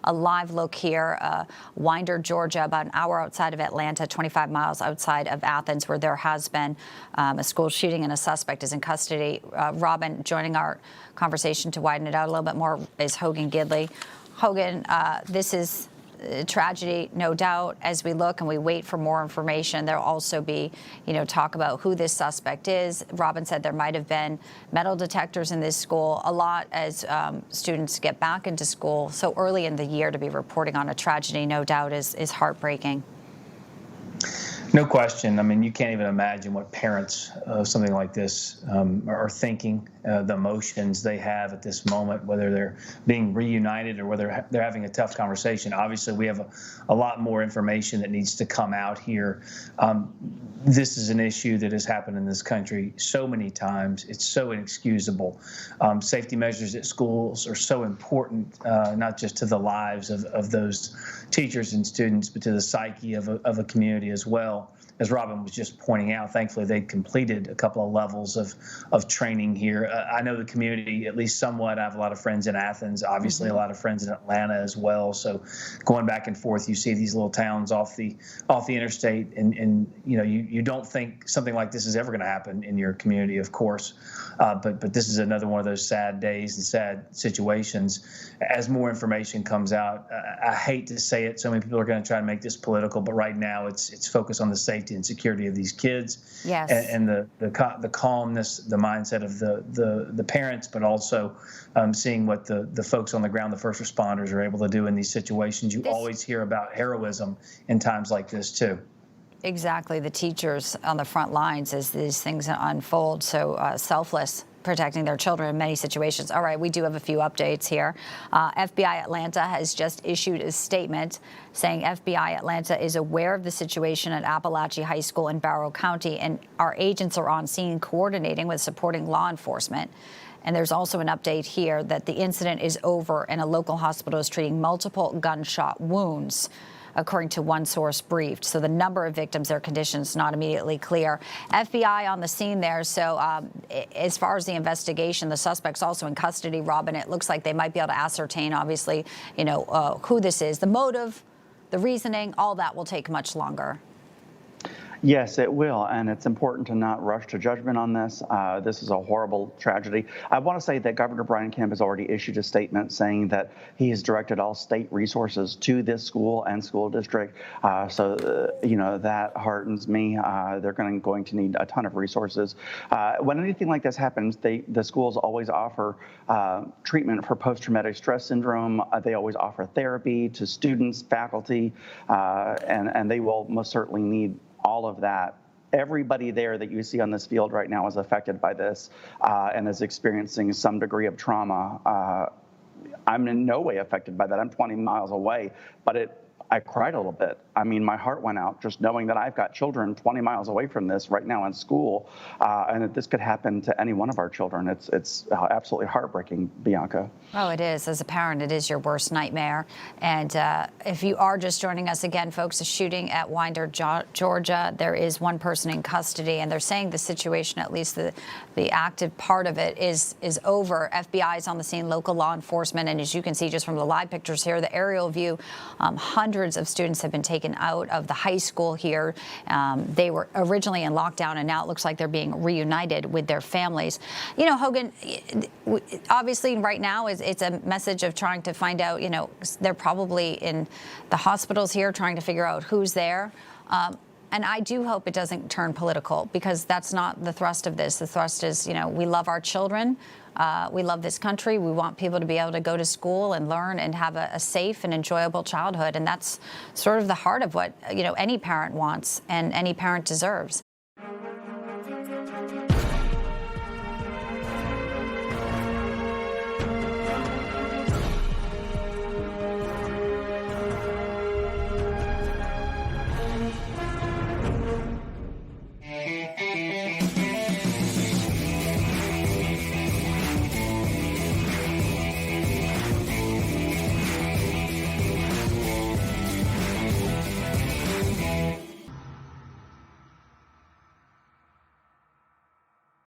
a live look here, Winder, Georgia, about an hour outside of Atlanta, 25 miles outside of Athens, where there has been a school shooting and a suspect is in custody. Robin, joining our conversation to widen it out a little bit more is Hogan Gidley. Hogan, this is tragedy, no doubt. As we look and we wait for more information, there'll also be, talk about who this suspect is. Robin said there might have been metal detectors in this school. A lot as students get back into school so early in the year to be reporting on a tragedy, no doubt, is heartbreaking. No question. I mean, you can't even imagine what parents of something like this are thinking, the emotions they have at this moment, whether they're being reunited or whether they're having a tough conversation. Obviously, we have a lot more information that needs to come out here. This is an issue that has happened in this country so many times. It's so inexcusable. Safety measures at schools are so important, not just to the lives of those teachers and students, but to the psyche of a community as well. As Robin was just pointing out, thankfully they completed a couple of levels of training here. I know the community at least somewhat. I have a lot of friends in Athens, obviously a lot of friends in Atlanta as well. So going back and forth, you see these little towns off the interstate, and you don't think something like this is ever going to happen in your community, of course. But this is another one of those sad days and sad situations. As more information comes out, I hate to say it, so many people are going to try to make this political, but right now it's focused on the safety and security of these kids, yes, and the calmness, the mindset of the parents, but also seeing what the folks on the ground, the first responders, are able to do in these situations. You always hear about heroism in times like this too. Exactly, the teachers on the front lines as these things unfold, so selfless, protecting their children in many situations. All right, we do have a few updates here. FBI Atlanta has just issued a statement saying FBI Atlanta is aware of the situation at Appalachia High School in Biro County, and our agents are on scene coordinating with supporting law enforcement. And there's also an update here that the incident is over and a local hospital is treating multiple gunshot wounds, according to one source briefed. So the number of victims, their conditions not immediately clear. FBI on the scene there. So as far as the investigation, the suspect's also in custody, Robin. It looks like they might be able to ascertain, obviously, who this is. The motive, the reasoning, all that will take much longer. Yes, it will, and it's important to not rush to judgment on this. This is a horrible tragedy. I want to say that Governor Brian Kemp has already issued a statement saying that he has directed all state resources to this school and school district. That heartens me. They're going to need a ton of resources. When anything like this happens, the schools always offer treatment for post-traumatic stress syndrome. They always offer therapy to students, faculty, and they will most certainly need all of that. Everybody there that you see on this field right now is affected by this and is experiencing some degree of trauma. I'm in no way affected by that. I'm 20 miles away, but I cried a little bit. I mean, my heart went out just knowing that I've got children 20 miles away from this right now in school, and that this could happen to any one of our children. It's absolutely heartbreaking, Bianca. Oh, it is. As a parent, it is your worst nightmare. And if you are just joining us again, folks, a shooting at Winder, Georgia. There is one person in custody, and they're saying the situation, at least the active part of it, is over. FBI is on the scene, local law enforcement, and as you can see just from the live pictures here, the aerial view, hundreds of students have been taken out of the high school here. They were originally in lockdown, and now it looks like they're being reunited with their families. Hogan, obviously right now it's a message of trying to find out, they're probably in the hospitals here trying to figure out who's there. And I do hope it doesn't turn political, because that's not the thrust of this. The thrust is, we love our children. We love this country. We want people to be able to go to school and learn and have a safe and enjoyable childhood. And that's sort of the heart of what, any parent wants and any parent deserves.